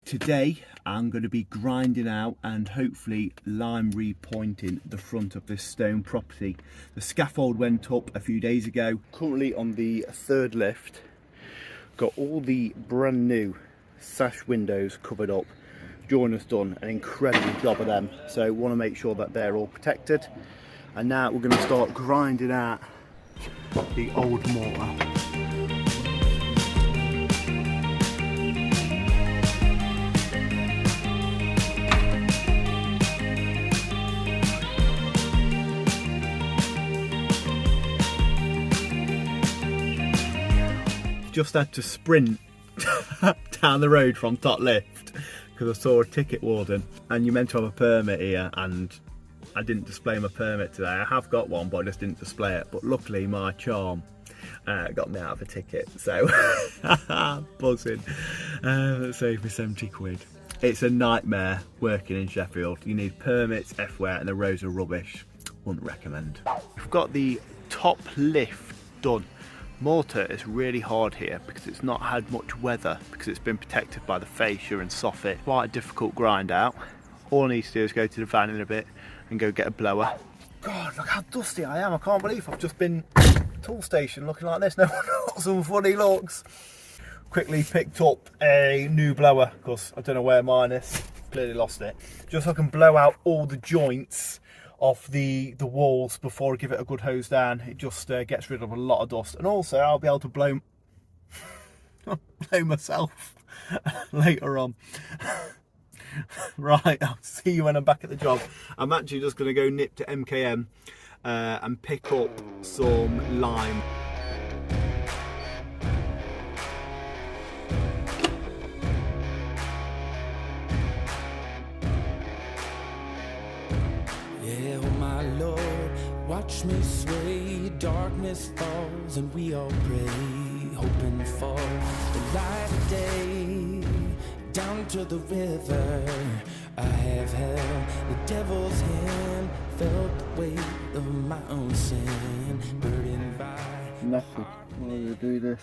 Today I'm going to be grinding out and hopefully lime repointing the front of this stone property. The scaffold went up a few days ago. Currently on the third lift. Got all the brand new sash windows covered up. Joiner's done an incredible job of them, so want to make sure that they're all protected. And now we're going to start grinding out the old mortar. Just had to sprint down the road from top lift because I saw a ticket warden, and you're meant to have a permit here, and I didn't display my permit today. I have got one, but I just didn't display it. But luckily my charm got me out of a ticket, so buzzing. Saved me 70 quid. It's a nightmare working in Sheffield. You need permits everywhere and the roads are rubbish. Wouldn't recommend. We've got the top lift done. Mortar is really hard here because it's not had much weather, because it's been protected by the fascia and soffit. Quite a difficult grind out. All I need to do is go to the van in a bit and go get a blower. God, look how dusty I am. I can't believe I've just been tool station looking like this. No one got some funny looks. Quickly picked up a new blower because I don't know where mine is. Clearly lost it. Just so I can blow out all the joints off the walls before I give it a good hose down. It just gets rid of a lot of dust, and also I'll be able to blow myself later on. Right, I'll see you when I'm back at the job. I'm actually just going to go nip to MKM and pick up some lime. Watch me sway, darkness falls, and we all pray, hoping for the light of day. Down to the river, I have held the devil's hand, felt the weight of my own sin, burdened by... Nothing. I'm going to do this.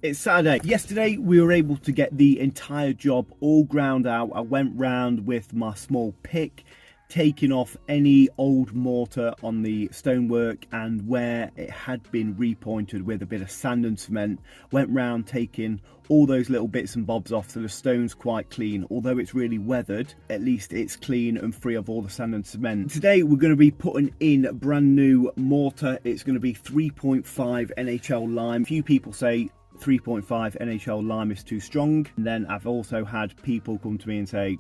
It's Saturday. Yesterday we were able to get the entire job all ground out. I went round with my small pick, taking off any old mortar on the stonework, and where it had been repointed with a bit of sand and cement, went round taking all those little bits and bobs off, so the stone's quite clean. Although it's really weathered, at least it's clean and free of all the sand and cement. Today we're going to be putting in brand new mortar. It's going to be 3.5 NHL lime. A few people say 3.5 NHL lime is too strong, and then I've also had people come to me and say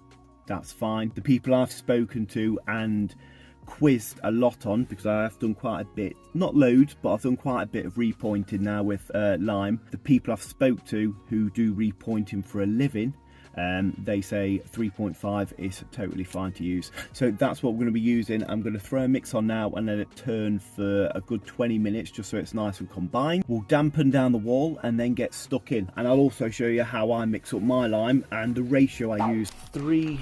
that's fine. The people I've spoken to and quizzed a lot on, because I have done quite a bit, not loads, but I've done quite a bit of repointing now with lime. The people I've spoke to who do repointing for a living, they say 3.5 is totally fine to use. So that's what we're going to be using. I'm going to throw a mix on now and let it turn for a good 20 minutes just so it's nice and combined. We'll dampen down the wall and then get stuck in. And I'll also show you how I mix up my lime and the ratio I use. 3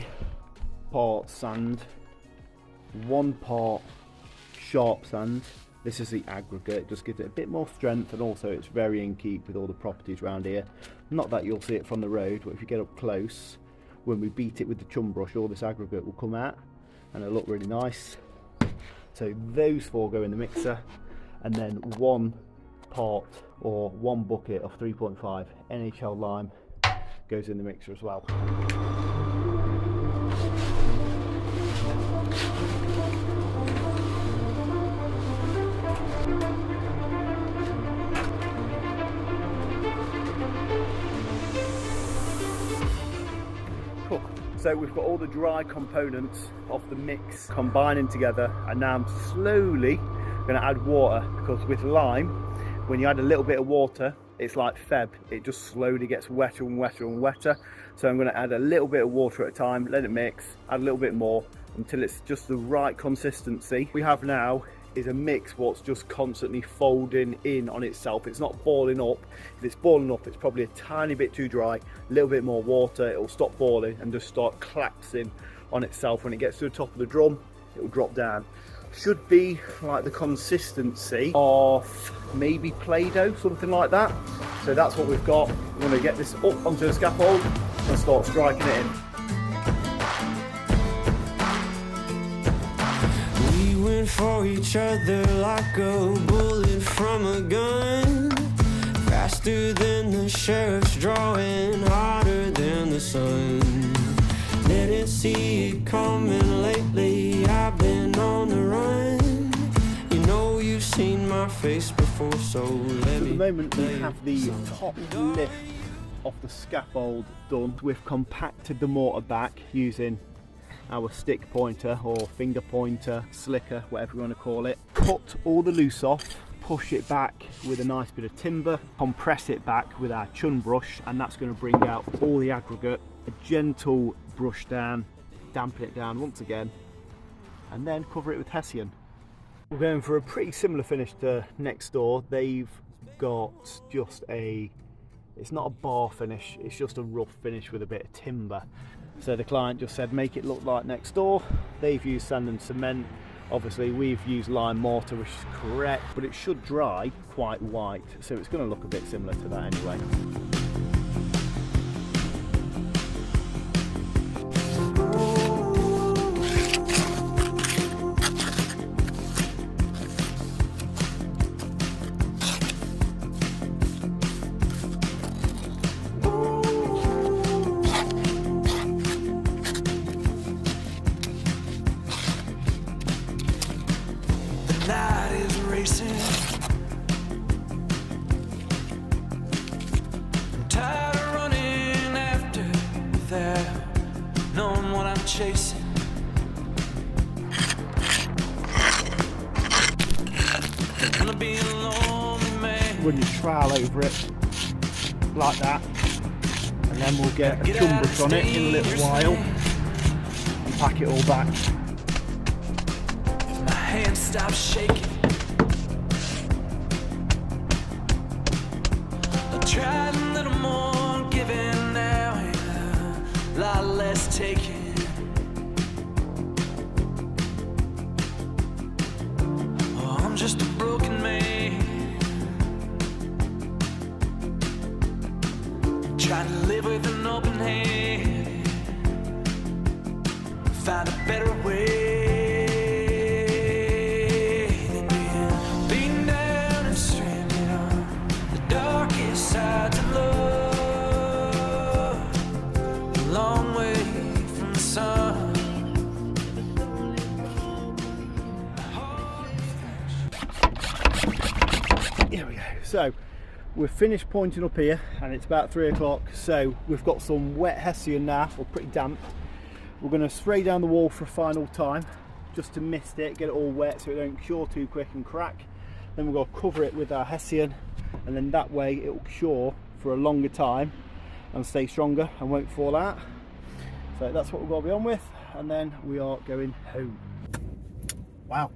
parts sand, 1 part sharp sand. This is the aggregate. It just gives it a bit more strength, and also it's very in keep with all the properties around here. Not that you'll see it from the road, but if you get up close, when we beat it with the chum brush, all this aggregate will come out and it'll look really nice. So those 4 go in the mixer, and then 1 part or 1 bucket of 3.5 NHL lime goes in the mixer as well. So we've got all the dry components of the mix combining together, and now I'm slowly going to add water, because with lime, when you add a little bit of water, it's like Feb, it just slowly gets wetter and wetter and wetter. So I'm going to add a little bit of water at a time, let it mix, add a little bit more until it's just the right consistency. We have now is a mix what's just constantly folding in on itself. It's not balling up. If it's balling up, it's probably a tiny bit too dry. A little bit more water, it'll stop balling and just start collapsing on itself. When it gets to the top of the drum, it will drop down. Should be like the consistency of maybe Play-Doh, something like that. So that's what we've got. We're going to get this up onto the scaffold and start striking it in. We went for each other like a bullet from a gun, faster than the sheriff's drawing, hotter than the sun. Didn't see it coming lately, I've been on the run. You know you've seen my face before, so let me. At the moment we have the top lift of the scaffold done. We've compacted the mortar back using our stick pointer or finger pointer, slicker, whatever you want to call it. Cut all the loose off, push it back with a nice bit of timber, compress it back with our chun brush, and that's going to bring out all the aggregate. A gentle brush down, dampen it down once again, and then cover it with Hessian. We're going for a pretty similar finish to next door. They've got just it's not a bar finish, it's just a rough finish with a bit of timber. So the client just said make it look like next door. They've used sand and cement. Obviously we've used lime mortar, which is correct, but it should dry quite white, so it's going to look a bit similar to that anyway. Chasing. Gonna be a lonely man. Run your trowel over it like that, and then we'll get a chun brush on it in a little while and pack it all back. My hand stops shaking. I tried a little more giving now, a lot less taking. I'm just a broken man, trying to live with an open hand, find a better way than being beaten down and stranded on the darkest sides of love, a long way from the sun. Here we go. So we've finished pointing up here and it's about 3 o'clock, so we've got some wet Hessian now, or pretty damp. We're going to spray down the wall for a final time just to mist it, get it all wet so it don't cure too quick and crack. Then we're going to cover it with our Hessian, and then that way it will cure for a longer time and stay stronger and won't fall out. So that's what we're going to be on with, and then we are going home. Wow,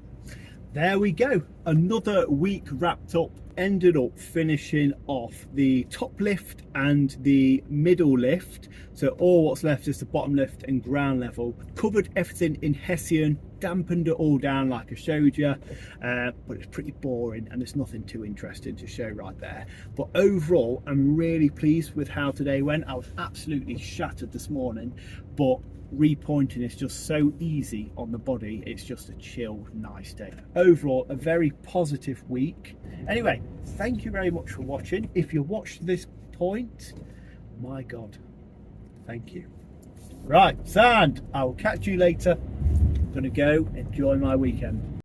there we go, another week wrapped up. Ended up finishing off the top lift and the middle lift, so all what's left is the bottom lift and ground level. Covered everything in Hessian, dampened it all down like I showed you, but it's pretty boring and there's nothing too interesting to show right there. But overall I'm really pleased with how today went. I was absolutely shattered this morning, but repointing is just so easy on the body. It's just a chill, nice day. Overall, a very positive week. Anyway, thank you very much for watching. If you watched this point, my God, thank you. Right, Sand, I will catch you later. I'm gonna go enjoy my weekend.